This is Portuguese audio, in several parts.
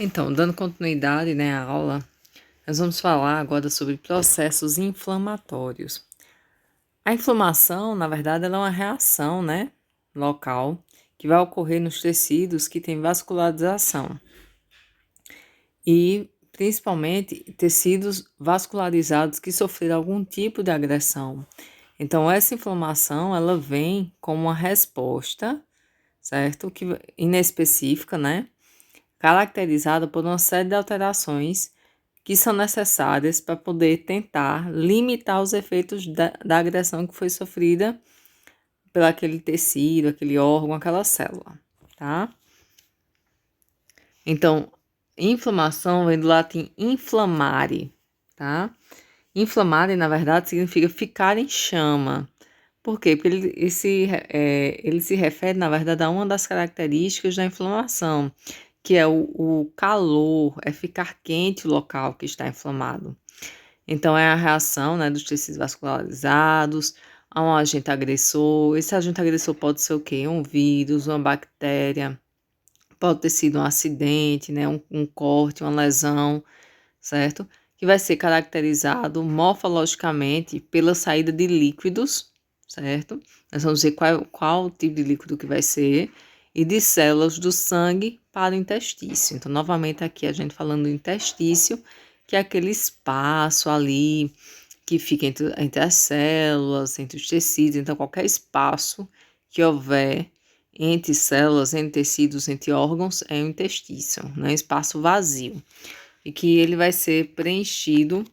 Então, dando continuidade, né, à aula, nós vamos falar agora sobre processos inflamatórios. A inflamação, na verdade, ela é uma reação, né, local, que vai ocorrer nos tecidos que têm vascularização e, principalmente, tecidos vascularizados que sofreram algum tipo de agressão. Então, essa inflamação, ela vem como uma resposta, certo? Que inespecífica, né? Caracterizada por uma série de alterações que são necessárias para poder tentar limitar os efeitos da agressão que foi sofrida pelo aquele tecido, aquele órgão, aquela célula, tá? Então, inflamação vem do latim inflamare, tá? Inflamare, na verdade, significa ficar em chama. Por quê? Porque ele se refere, na verdade, a uma das características da inflamação, que é o calor, é ficar quente o local que está inflamado. Então, é a reação, né, dos tecidos vascularizados a um agente agressor. Esse agente agressor pode ser o quê? Um vírus, uma bactéria, pode ter sido um acidente, né, um corte, uma lesão, certo? Que vai ser caracterizado morfologicamente pela saída de líquidos, certo? Nós vamos ver qual tipo de líquido que vai ser, e de células do sangue para o intestício. Então, novamente, aqui a gente falando do intestício, que é aquele espaço ali que fica entre as células, entre os tecidos. Então, qualquer espaço que houver entre células, entre tecidos, entre órgãos, é o intestício, né? Espaço vazio. E que ele vai ser preenchido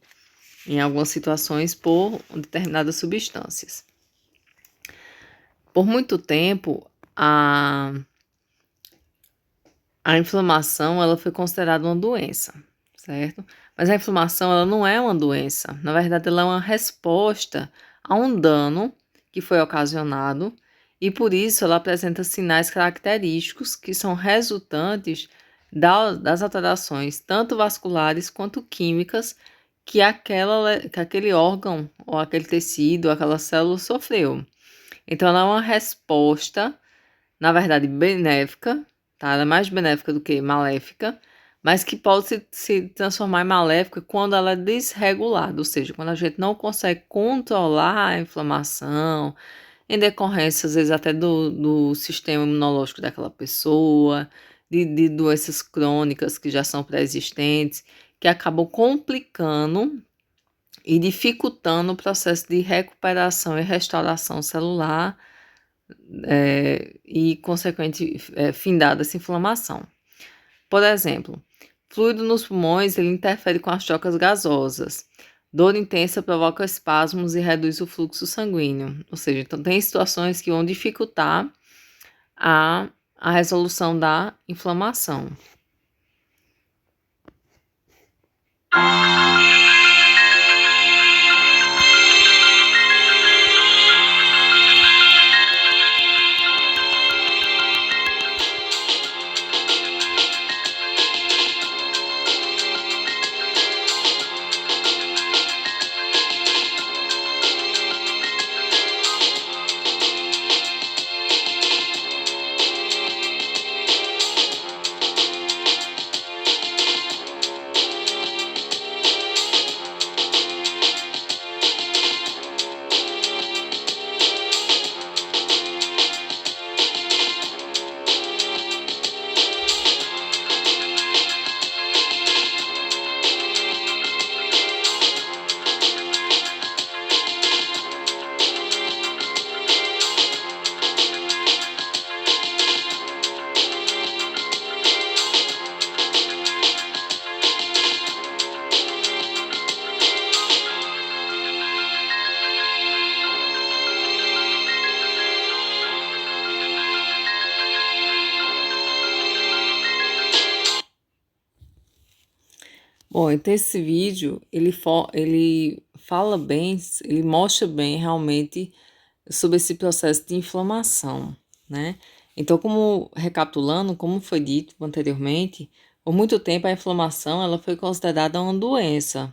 em algumas situações por determinadas substâncias. Por muito tempo, a inflamação ela foi considerada uma doença, certo? Mas a inflamação ela não é uma doença. Na verdade, ela é uma resposta a um dano que foi ocasionado e por isso ela apresenta sinais característicos que são resultantes das alterações tanto vasculares quanto químicas que aquele órgão ou aquele tecido, aquela célula sofreu. Então, ela é uma resposta, na verdade, benéfica, tá? Ela é mais benéfica do que maléfica, mas que pode se transformar em maléfica quando ela é desregulada, ou seja, quando a gente não consegue controlar a inflamação, em decorrência, às vezes, até do sistema imunológico daquela pessoa, de doenças crônicas que já são pré-existentes, que acabam complicando e dificultando o processo de recuperação e restauração celular e, consequente, findar dessa inflamação. Por exemplo, fluido nos pulmões, ele interfere com as trocas gasosas. Dor intensa provoca espasmos e reduz o fluxo sanguíneo. Ou seja, então tem situações que vão dificultar a resolução da inflamação. Bom, então esse vídeo, ele fala bem, ele mostra bem realmente sobre esse processo de inflamação, né? Então, recapitulando, como foi dito anteriormente, por muito tempo a inflamação ela foi considerada uma doença.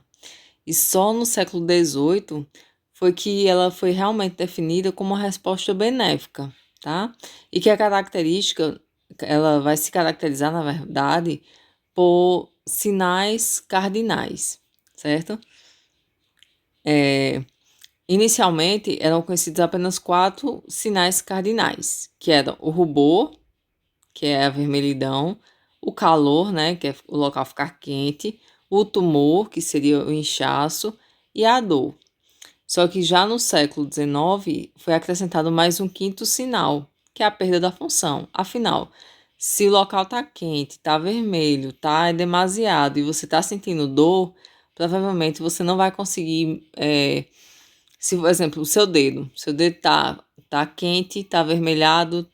E só no século XVIII foi que ela foi realmente definida como uma resposta benéfica, tá? E que ela vai se caracterizar, na verdade, por sinais cardinais, certo? Inicialmente eram conhecidos apenas 4 sinais cardinais, que eram o rubor, que é a vermelhidão, o calor, né, que é o local ficar quente, o tumor, que seria o inchaço, e a dor. Só que já no século XIX foi acrescentado mais um quinto sinal, que é a perda da função. Afinal, se o local está quente, está vermelho, está demasiado e você está sentindo dor, provavelmente você não vai conseguir. Se, por exemplo, o seu dedo tá quente, tá avermelhado,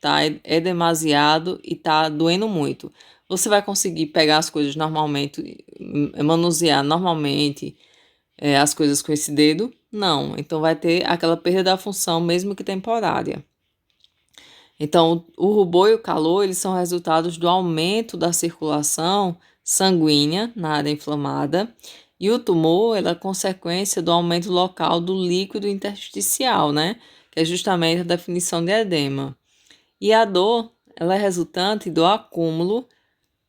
é demasiado e tá doendo muito. Você vai conseguir pegar as coisas normalmente, manusear normalmente as coisas com esse dedo? Não. Então vai ter aquela perda da função, mesmo que temporária. Então, o rubor e o calor, eles são resultados do aumento da circulação sanguínea na área inflamada, e o tumor, ela é consequência do aumento local do líquido intersticial, né? Que é justamente a definição de edema. E a dor, ela é resultante do acúmulo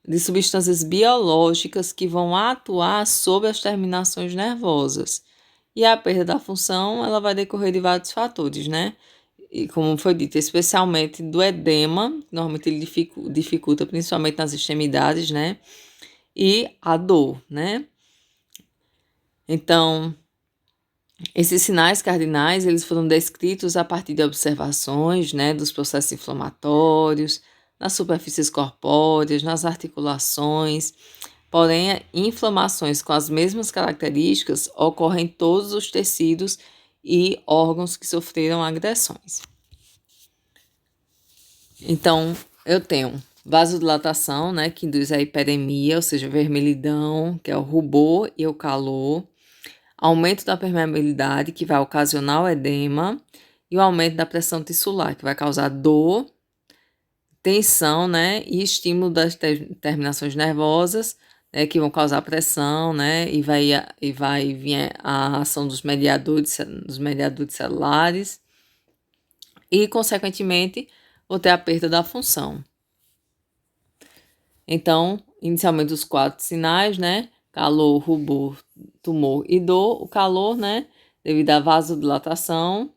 de substâncias biológicas que vão atuar sobre as terminações nervosas. E a perda da função, ela vai decorrer de vários fatores, né? E como foi dito, especialmente do edema, normalmente ele dificulta principalmente nas extremidades, né? E a dor, né? Então, esses sinais cardinais, eles foram descritos a partir de observações, né, dos processos inflamatórios, nas superfícies corpóreas, nas articulações. Porém, inflamações com as mesmas características ocorrem em todos os tecidos e órgãos que sofreram agressões. Então, eu tenho vasodilatação, né, que induz a hiperemia, ou seja, vermelhidão, que é o rubor e o calor, aumento da permeabilidade, que vai ocasionar o edema, e o aumento da pressão tissular, que vai causar dor, tensão, né, e estímulo das terminações nervosas, né, que vão causar pressão, né, e vai vir a ação dos mediadores celulares, e, consequentemente, vou ter a perda da função. Então, inicialmente os 4 sinais, né? Calor, rubor, tumor e dor. O calor, né? Devido à vasodilatação,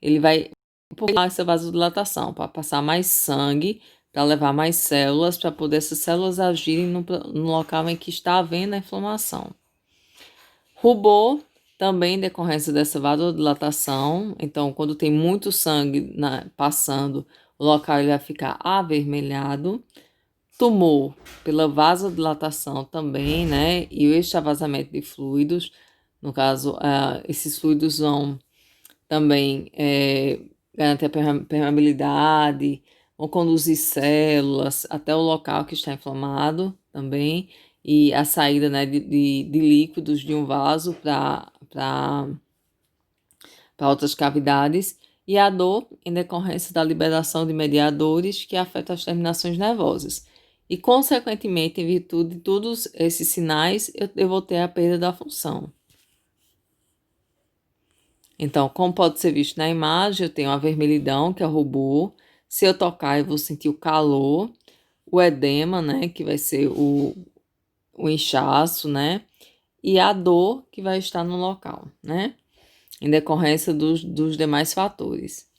ele vai empurrar essa vasodilatação para passar mais sangue, para levar mais células, para poder essas células agirem no local em que está havendo a inflamação. Rubor, também decorrência dessa vasodilatação. Então, quando tem muito sangue passando, o local ele vai ficar avermelhado. Tumor, pela vasodilatação também, né? E o extravasamento de fluidos. No caso, esses fluidos vão também garantir a permeabilidade, vão conduzir células até o local que está inflamado também, e a saída, né, de líquidos de um vaso para outras cavidades, e a dor em decorrência da liberação de mediadores que afetam as terminações nervosas. E, consequentemente, em virtude de todos esses sinais, eu vou ter a perda da função. Então, como pode ser visto na imagem, eu tenho a vermelhidão, que é o rubor. Se eu tocar, eu vou sentir o calor, o edema, né, que vai ser o inchaço, né, e a dor que vai estar no local, né, em decorrência dos demais fatores.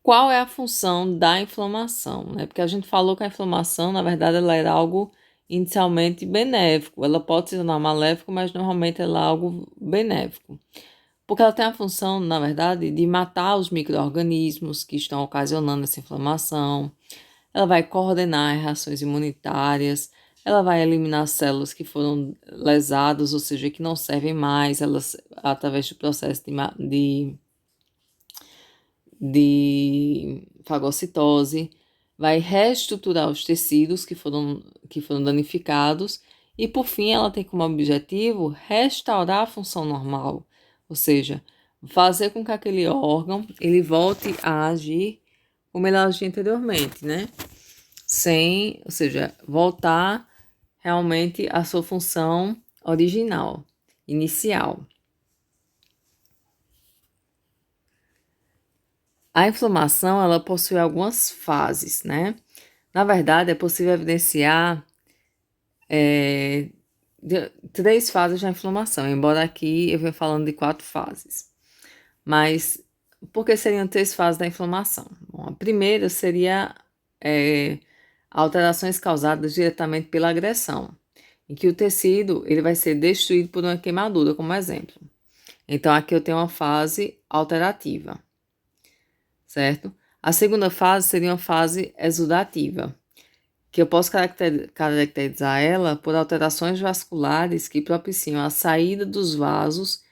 Qual é a função da inflamação, né? Porque a gente falou que a inflamação, na verdade, ela era algo inicialmente benéfico. Ela pode se tornar maléfico, mas normalmente ela é algo benéfico. Porque ela tem a função, na verdade, de matar os micro-organismos que estão ocasionando essa inflamação. Ela vai coordenar as reações imunitárias. Ela vai eliminar células que foram lesadas, ou seja, que não servem mais, elas, através do processo de fagocitose, vai reestruturar os tecidos que foram danificados e, por fim, ela tem como objetivo restaurar a função normal, ou seja, fazer com que aquele órgão ele volte a agir como ele agia anteriormente, né? Ou seja, voltar realmente à sua função original, inicial. A inflamação, ela possui algumas fases, né? Na verdade, é possível evidenciar 3 fases da inflamação, embora aqui eu venha falando de 4 fases. Mas por que seriam 3 fases da inflamação? Bom, a primeira seria alterações causadas diretamente pela agressão, em que o tecido ele vai ser destruído por uma queimadura, como exemplo. Então, aqui eu tenho uma fase alterativa, certo? A segunda fase seria uma fase exudativa, que eu posso caracterizar ela por alterações vasculares que propiciam a saída dos vasos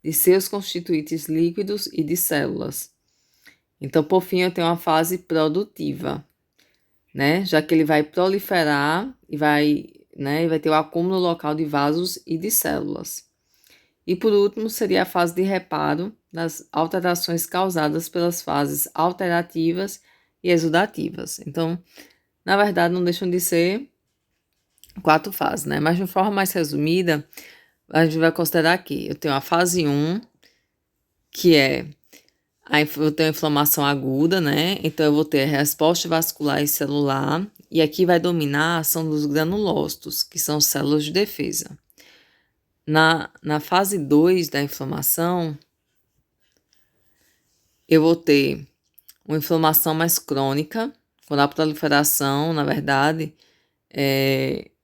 de seus constituintes líquidos e de células. Então, por fim, eu tenho uma fase produtiva, né? Já que ele vai proliferar e vai ter o acúmulo local de vasos e de células. E por último, seria a fase de reparo das alterações causadas pelas fases alterativas e exudativas. Então, na verdade, não deixam de ser 4 fases, né? Mas de forma mais resumida, a gente vai considerar aqui, eu tenho a fase 1, que é eu tenho inflamação aguda, né? Então, eu vou ter resposta vascular e celular, e aqui vai dominar a ação dos granulócitos, que são células de defesa. Na fase 2 da inflamação, eu vou ter uma inflamação mais crônica, com a proliferação, na verdade,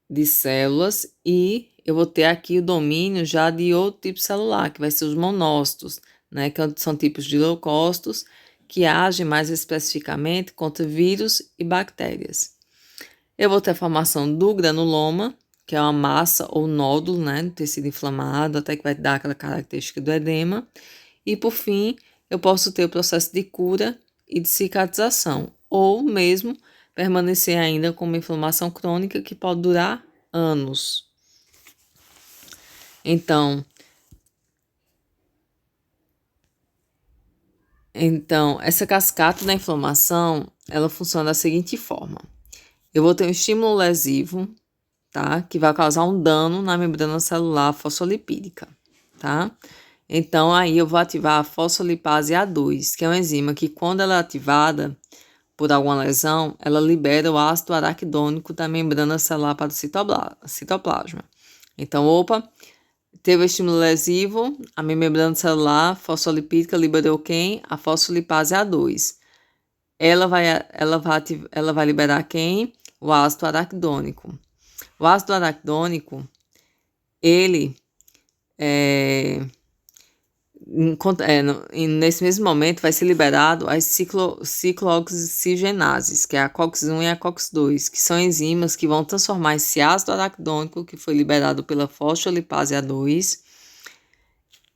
de células, e eu vou ter aqui o domínio já de outro tipo celular, que vai ser os monócitos, né, que são tipos de leucócitos, que agem mais especificamente contra vírus e bactérias. Eu vou ter a formação do granuloma, que é uma massa ou nódulo, né, do tecido inflamado, até que vai dar aquela característica do edema. E, por fim, eu posso ter o processo de cura e de cicatrização, ou mesmo permanecer ainda com uma inflamação crônica que pode durar anos. Então, essa cascata da inflamação, ela funciona da seguinte forma. Eu vou ter um estímulo lesivo, tá? Que vai causar um dano na membrana celular fosfolipídica, tá? Então, aí eu vou ativar a fosfolipase A2, que é uma enzima que, quando ela é ativada por alguma lesão, ela libera o ácido araquidônico da membrana celular para o citoplasma. Então, teve o estímulo lesivo, a minha membrana celular fosfolipídica liberou quem? A fosfolipase A2. Ela vai liberar quem? O ácido araquidônico. O ácido araquidônico, ele nesse mesmo momento vai ser liberado as ciclooxigenases, que é a COX-1 e a COX-2, que são enzimas que vão transformar esse ácido araquidônico que foi liberado pela fosfolipase A2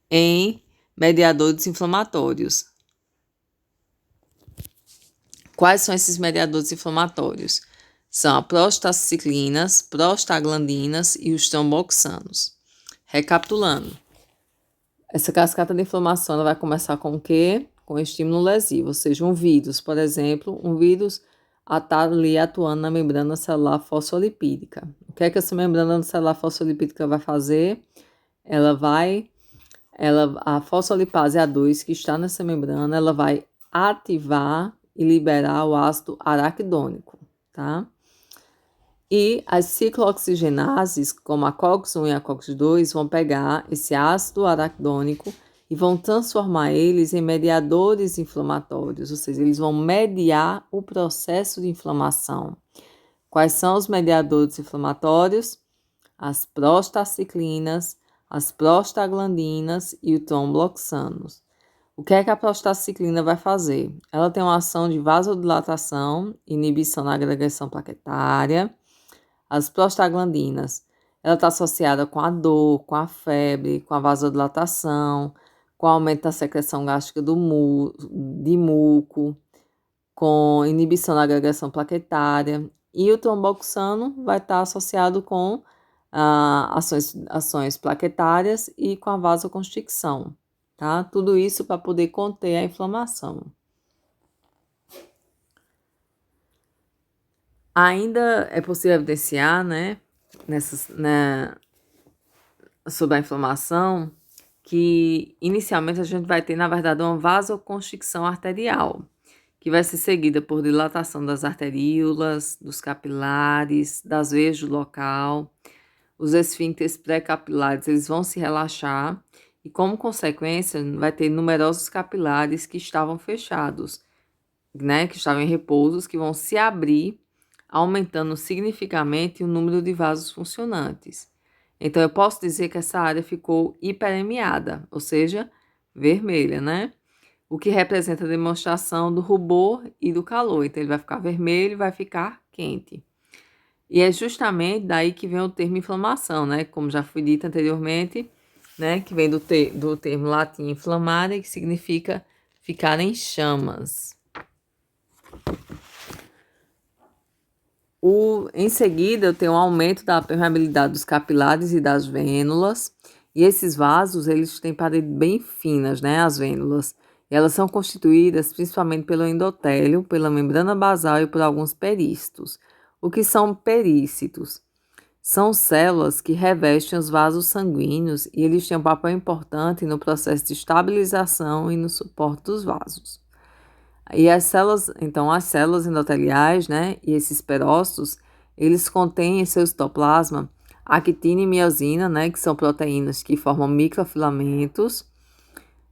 em mediadores inflamatórios. Quais são esses mediadores inflamatórios? São as prostaciclinas, prostaglandinas e os tromboxanos. Recapitulando, essa cascata de inflamação ela vai começar com o quê? Com estímulo lesivo, ou seja, um vírus, por exemplo, um vírus está ali atuando na membrana celular fosfolipídica. O que é que essa membrana celular fosfolipídica vai fazer? A fosfolipase A2 que está nessa membrana, ela vai ativar e liberar o ácido araquidônico, tá? E as ciclooxigenases, como a COX-1 e a COX-2, vão pegar esse ácido araquidônico e vão transformar eles em mediadores inflamatórios, ou seja, eles vão mediar o processo de inflamação. Quais são os mediadores inflamatórios? As prostaciclinas, as prostaglandinas e o tromboxanos. O que é que a prostaciclina vai fazer? Ela tem uma ação de vasodilatação, inibição na agregação plaquetária. As prostaglandinas, ela está associada com a dor, com a febre, com a vasodilatação, com o aumento da secreção gástrica de muco, com inibição da agregação plaquetária. E o tromboxano vai estar associado com ações plaquetárias e com a vasoconstricção, tá? Tudo isso para poder conter a inflamação. Ainda é possível evidenciar, né, sobre a inflamação, que inicialmente a gente vai ter, na verdade, uma vasoconstricção arterial, que vai ser seguida por dilatação das arteríolas, dos capilares, das veias do local. Os esfíncteres pré-capilares, eles vão se relaxar e, como consequência, vai ter numerosos capilares que estavam fechados, né, que estavam em repouso, que vão se abrir, aumentando significativamente o número de vasos funcionantes. Então, eu posso dizer que essa área ficou hiperemiada, ou seja, vermelha, né? O que representa a demonstração do rubor e do calor. Então, ele vai ficar vermelho e vai ficar quente. E é justamente daí que vem o termo inflamação, né? Como já foi dito anteriormente, né? Que vem do termo latim inflamare, que significa ficar em chamas. Em seguida, eu tenho um aumento da permeabilidade dos capilares e das vênulas. E esses vasos, eles têm paredes bem finas, né? As vênulas. E elas são constituídas principalmente pelo endotélio, pela membrana basal e por alguns perícitos. O que são perícitos? São células que revestem os vasos sanguíneos e eles têm um papel importante no processo de estabilização e no suporte dos vasos. E as células endoteliais, né, e esses perócitos, eles contêm em seu citoplasma actina e miosina, né, que são proteínas que formam microfilamentos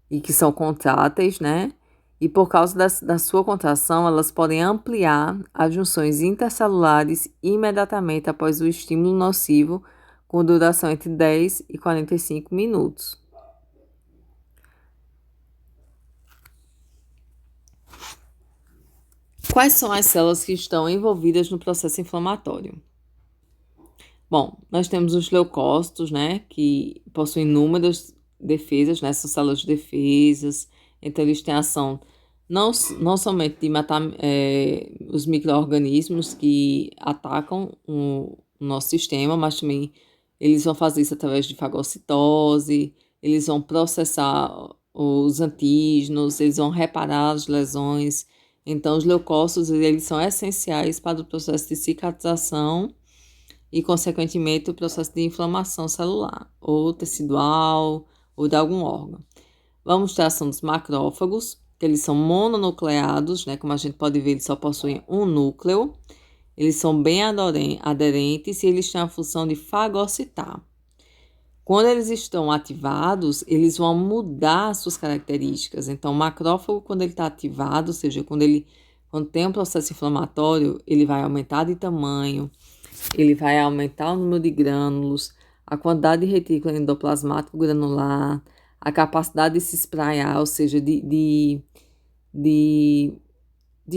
e que são contráteis, né, e por causa da sua contração, elas podem ampliar as junções intercelulares imediatamente após o estímulo nocivo, com duração entre 10 e 45 minutos. Quais são as células que estão envolvidas no processo inflamatório? Bom, nós temos os leucócitos, né, que possuem inúmeras defesas, né, são células de defesas, então eles têm ação não somente de matar os micro-organismos que atacam o nosso sistema, mas também eles vão fazer isso através de fagocitose, eles vão processar os antígenos, eles vão reparar as lesões. Então, os leucócitos, eles são essenciais para o processo de cicatrização e, consequentemente, o processo de inflamação celular, ou tecidual, ou de algum órgão. Vamos ter a ação dos macrófagos, que eles são mononucleados, né? Como a gente pode ver, eles só possuem um núcleo. Eles são bem aderentes e eles têm a função de fagocitar. Quando eles estão ativados, eles vão mudar suas características. Então, o macrófago, quando ele está ativado, ou seja, quando tem um processo inflamatório, ele vai aumentar de tamanho, ele vai aumentar o número de grânulos, a quantidade de retículo endoplasmático granular, a capacidade de se espraiar, ou seja, de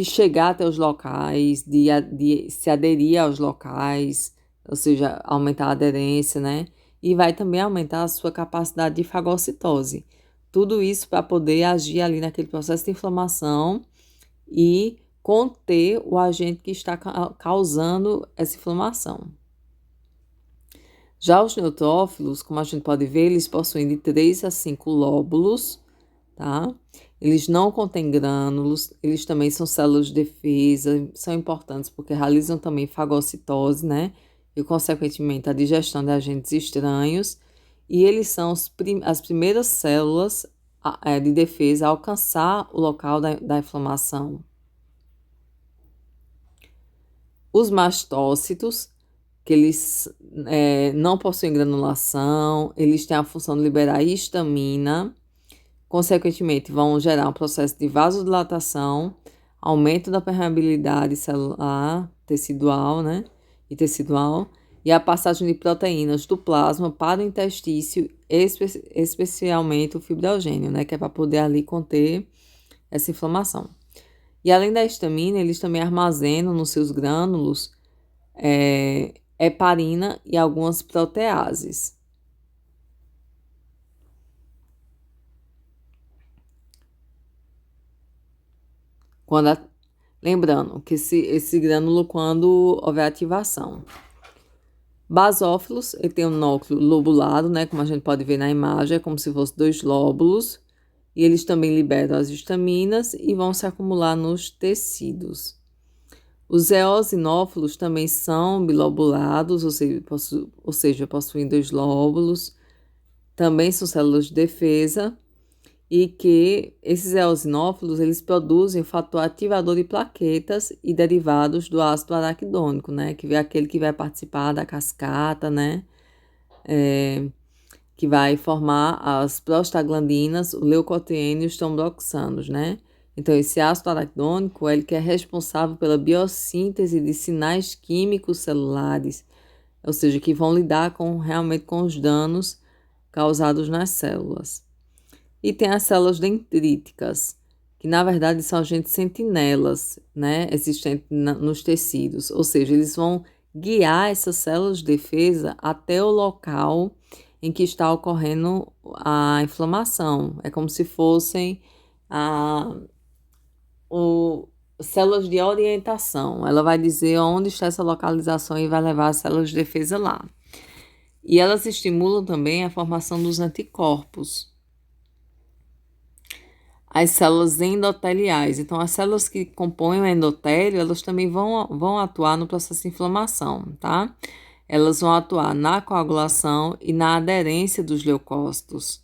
chegar até os locais, de se aderir aos locais, ou seja, aumentar a aderência, né? E vai também aumentar a sua capacidade de fagocitose. Tudo isso para poder agir ali naquele processo de inflamação e conter o agente que está causando essa inflamação. Já os neutrófilos, como a gente pode ver, eles possuem de 3 a 5 lóbulos, tá? Eles não contêm grânulos, eles também são células de defesa, são importantes porque realizam também fagocitose, né? E, consequentemente, a digestão de agentes estranhos. E eles são as primeiras células de defesa a alcançar o local da inflamação. Os mastócitos, que eles não possuem granulação, eles têm a função de liberar histamina, consequentemente vão gerar um processo de vasodilatação, aumento da permeabilidade celular, tecidual, né, e a passagem de proteínas do plasma para o intestício, especialmente o fibrogênio, né, que é para poder ali conter essa inflamação. E além da histamina, eles também armazenam nos seus grânulos heparina e algumas proteases. Lembrando que esse grânulo, quando houver ativação. Basófilos, ele tem um núcleo lobulado, né, como a gente pode ver na imagem, é como se fossem 2 lóbulos, e eles também liberam as histaminas e vão se acumular nos tecidos. Os eosinófilos também são bilobulados, ou seja, possuem 2 lóbulos, também são células de defesa, e que esses eosinófilos, eles produzem o fator ativador de plaquetas e derivados do ácido araquidônico, né, que é aquele que vai participar da cascata, né, que vai formar as prostaglandinas, o leucotrieno e os tromboxanos, né. Então, esse ácido araquidônico é ele que é responsável pela biossíntese de sinais químicos celulares, ou seja, que vão lidar realmente com os danos causados nas células. E tem as células dendríticas, que na verdade são agentes sentinelas, né, existentes nos tecidos, ou seja, eles vão guiar essas células de defesa até o local em que está ocorrendo a inflamação. É como se fossem células de orientação. Ela vai dizer onde está essa localização e vai levar as células de defesa lá. E elas estimulam também a formação dos anticorpos. As células endoteliais. Então, as células que compõem o endotélio, elas também vão atuar no processo de inflamação, tá? Elas vão atuar na coagulação e na aderência dos leucócitos.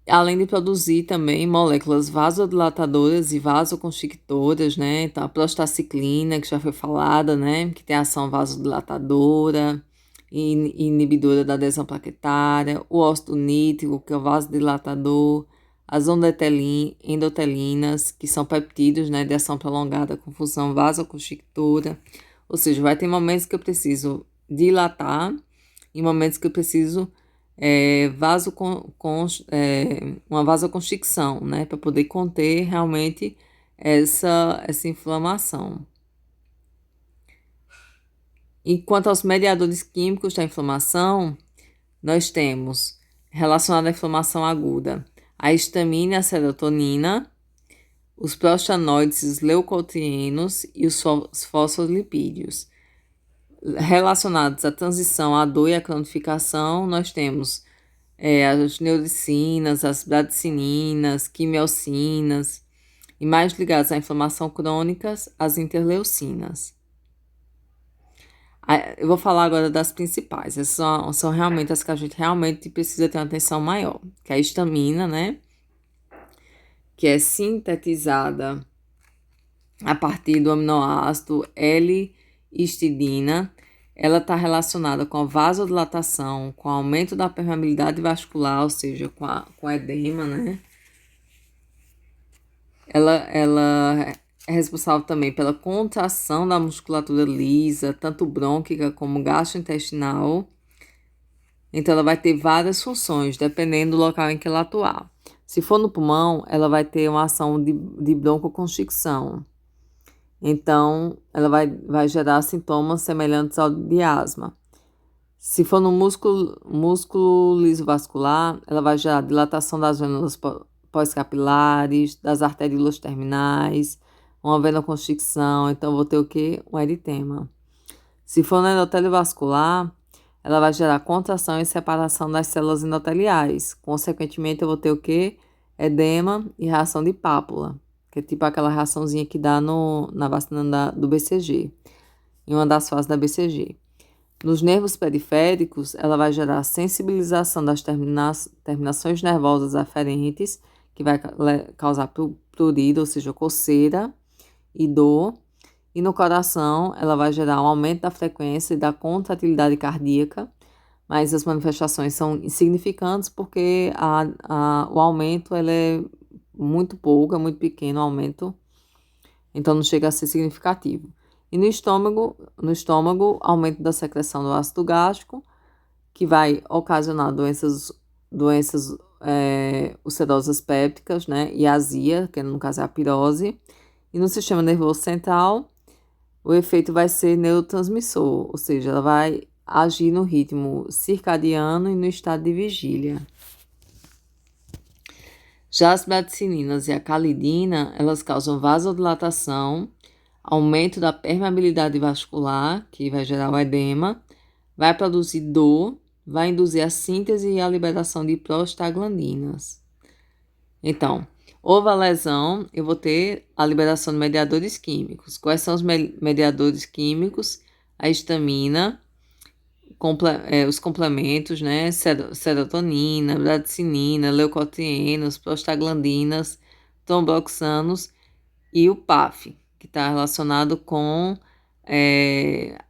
Além de produzir também moléculas vasodilatadoras e vasoconstrictoras, né? Então, a prostaciclina, que já foi falada, né? Que tem ação vasodilatadora e inibidora da adesão plaquetária, o óxido nítrico, que é o vasodilatador, as endotelinas, que são peptídeos, né? De ação prolongada com função vasoconstrictora. Ou seja, vai ter momentos que eu preciso dilatar e momentos que eu preciso uma vasoconstricção, né, para poder conter realmente essa inflamação. E quanto aos mediadores químicos da inflamação, nós temos, relacionado à inflamação aguda, a histamina e a serotonina, os prostanoides, os leucotrienos e os fosfolipídios. Relacionados à transição à dor e à cronificação, nós temos as neuricinas, as bradicininas, quimiocinas, e mais ligados à inflamação crônica, as interleucinas. Eu vou falar agora das principais, essas são realmente as que a gente realmente precisa ter uma atenção maior, que é a histamina, né, que é sintetizada a partir do aminoácido L-histidina. Ela está relacionada com a vasodilatação, com o aumento da permeabilidade vascular, ou seja, com edema, né? Ela é responsável também pela contração da musculatura lisa, tanto brônquica como gastrointestinal. Então, ela vai ter várias funções, dependendo do local em que ela atuar. Se for no pulmão, ela vai ter uma ação de broncoconstricção. Então, ela vai gerar sintomas semelhantes ao de asma. Se for no músculo lisovascular, ela vai gerar dilatação das vênulas pós-capilares, das arteríolas terminais, uma venoconstricção, então eu vou ter o quê? Um eritema. Se for no endotélio vascular, ela vai gerar contração e separação das células endoteliais. Consequentemente, eu vou ter o quê? Edema e reação de pápula, que é tipo aquela reaçãozinha que dá na vacina do BCG, em uma das fases da BCG. Nos nervos periféricos, ela vai gerar sensibilização das terminações nervosas aferentes, que vai causar prurido, ou seja, coceira e dor. E no coração, ela vai gerar um aumento da frequência e da contratilidade cardíaca, mas as manifestações são insignificantes porque o aumento ela é muito pouco, é muito pequeno o aumento, então não chega a ser significativo. E no estômago, aumento da secreção do ácido gástrico, que vai ocasionar doenças ulcerosas pépticas, né, e azia, que no caso é a pirose. E no sistema nervoso central, o efeito vai ser neurotransmissor, ou seja, ela vai agir no ritmo circadiano e no estado de vigília. Já as bradicininas e a calidina, elas causam vasodilatação, aumento da permeabilidade vascular, que vai gerar o edema, vai produzir dor, vai induzir a síntese e a liberação de prostaglandinas. Então, houve a lesão, eu vou ter a liberação de mediadores químicos. Quais são os mediadores químicos? A histamina, os complementos, né? Serotonina, bradicinina, leucotrienos, prostaglandinas, tromboxanos e o PAF, que está relacionado com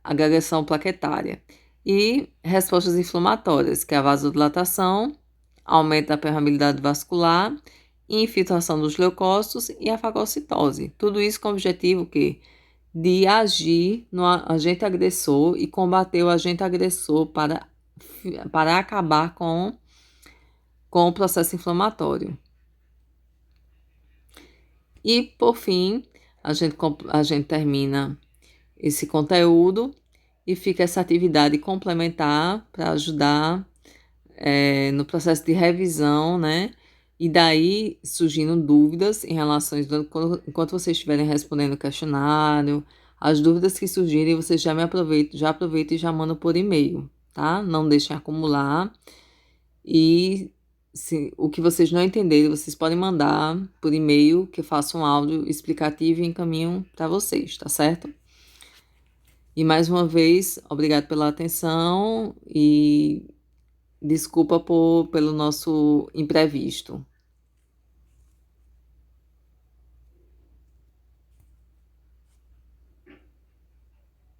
agressão plaquetária. E respostas inflamatórias, que é a vasodilatação, aumento da permeabilidade vascular, infiltração dos leucócitos e a fagocitose. Tudo isso com o objetivo de agir no agente agressor e combater o agente agressor para acabar com o processo inflamatório. E, por fim, a gente termina esse conteúdo e fica essa atividade complementar para ajudar no processo de revisão, né? E daí surgindo dúvidas em relação, enquanto vocês estiverem respondendo o questionário, as dúvidas que surgirem, vocês já aproveitam e já mandam por e-mail, tá? Não deixem acumular. E o que vocês não entenderem, vocês podem mandar por e-mail, que eu faço um áudio explicativo e encaminho para vocês, tá certo? E mais uma vez, obrigado pela atenção e desculpa pelo nosso imprevisto.